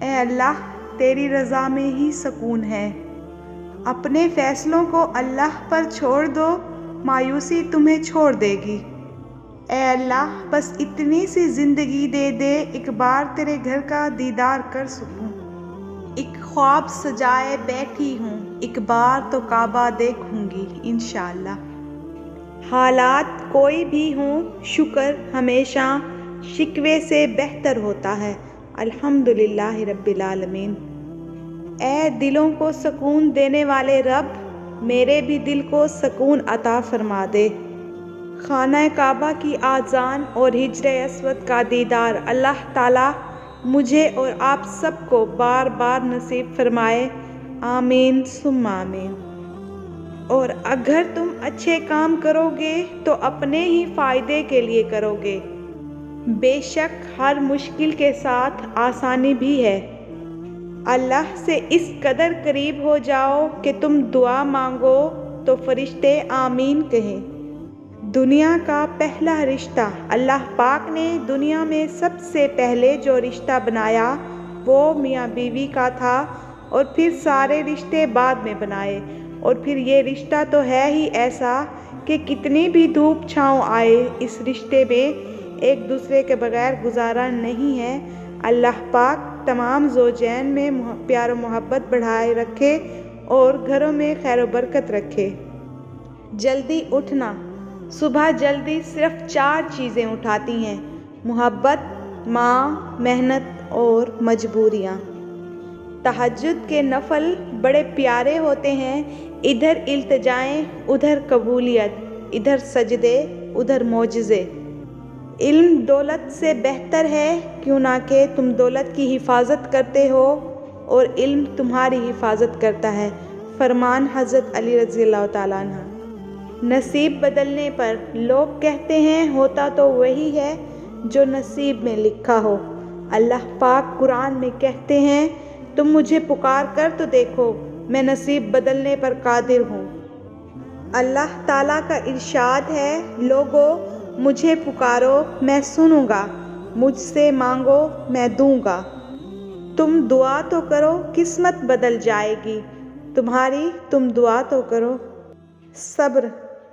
اے اللہ تیری رضا میں ہی سکون ہے، اپنے فیصلوں کو اللہ پر چھوڑ دو، مایوسی تمہیں چھوڑ دے گی۔ اے اللہ بس اتنی سی زندگی دے دے، ایک بار تیرے گھر کا دیدار کر سکوں، ایک خواب سجائے بیٹھی ہوں، ایک بار تو کعبہ دیکھوں گی انشاءاللہ۔ حالات کوئی بھی ہوں شکر ہمیشہ شکوے سے بہتر ہوتا ہے، الحمدللہ رب العالمین۔ اے دلوں کو سکون دینے والے رب، میرے بھی دل کو سکون عطا فرما دے۔ خانہ کعبہ کی آذان اور حجر اسود کا دیدار اللہ تعالیٰ مجھے اور آپ سب کو بار بار نصیب فرمائے، آمین ثم آمین۔ اور اگر تم اچھے کام کرو گے تو اپنے ہی فائدے کے لیے کرو گے، بے شک ہر مشکل کے ساتھ آسانی بھی ہے۔ اللہ سے اس قدر قریب ہو جاؤ کہ تم دعا مانگو تو فرشتے آمین کہیں۔ دنیا کا پہلا رشتہ، اللہ پاک نے دنیا میں سب سے پہلے جو رشتہ بنایا وہ میاں بیوی کا تھا، اور پھر سارے رشتے بعد میں بنائے، اور پھر یہ رشتہ تو ہے ہی ایسا کہ کتنی بھی دھوپ چھاؤں آئے اس رشتے میں ایک دوسرے کے بغیر گزارا نہیں ہے۔ اللہ پاک تمام زوجین میں پیار و محبت بڑھائے رکھے اور گھروں میں خیر و برکت رکھے۔ جلدی اٹھنا، صبح جلدی صرف 4 چیزیں اٹھاتی ہیں: محبت، ماں، محنت اور مجبوریاں۔ تہجد کے نفل بڑے پیارے ہوتے ہیں، ادھر التجائیں ادھر قبولیت، ادھر سجدے ادھر معجزے۔ علم دولت سے بہتر ہے، کیوں نہ کہ تم دولت کی حفاظت کرتے ہو اور علم تمہاری حفاظت کرتا ہے، فرمان حضرت علی رضی اللہ تعالیٰ عنہ۔ نصیب بدلنے پر لوگ کہتے ہیں ہوتا تو وہی ہے جو نصیب میں لکھا ہو۔ اللہ پاک قرآن میں کہتے ہیں تم مجھے پکار کر تو دیکھو، میں نصیب بدلنے پر قادر ہوں۔ اللہ تعالیٰ کا ارشاد ہے، لوگو مجھے پکارو میں سنوں گا، مجھ سے مانگو میں دوں گا۔ تم دعا تو کرو قسمت بدل جائے گی تمہاری، تم دعا تو کرو۔ صبر،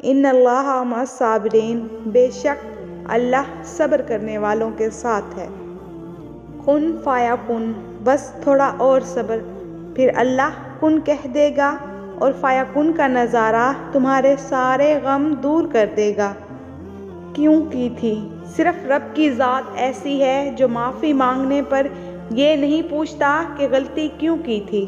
ان اللہ مع الصابرین، بے شک اللہ صبر کرنے والوں کے ساتھ ہے۔ کن فیکن، بس تھوڑا اور صبر، پھر اللہ کن کہہ دے گا اور فیکن کا نظارہ تمہارے سارے غم دور کر دے گا۔ کیوں کی تھی؟ صرف رب کی ذات ایسی ہے جو معافی مانگنے پر یہ نہیں پوچھتا کہ غلطی کیوں کی تھی۔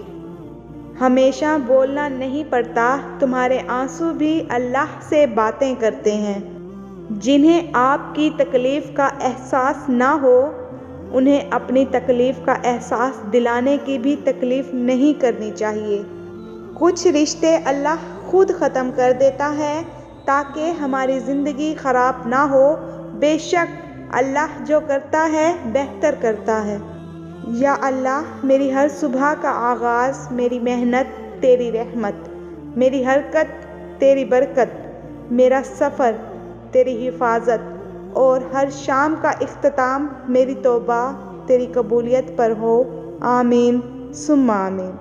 ہمیشہ بولنا نہیں پڑتا، تمہارے آنسو بھی اللہ سے باتیں کرتے ہیں۔ جنہیں آپ کی تکلیف کا احساس نہ ہو انہیں اپنی تکلیف کا احساس دلانے کی بھی تکلیف نہیں کرنی چاہیے۔ کچھ رشتے اللہ خود ختم کر دیتا ہے تاکہ ہماری زندگی خراب نہ ہو، بے شک اللہ جو کرتا ہے بہتر کرتا ہے۔ یا اللہ میری ہر صبح کا آغاز میری محنت تیری رحمت، میری حرکت تیری برکت، میرا سفر تیری حفاظت، اور ہر شام کا اختتام میری توبہ تیری قبولیت پر ہو، آمین ثم آمین۔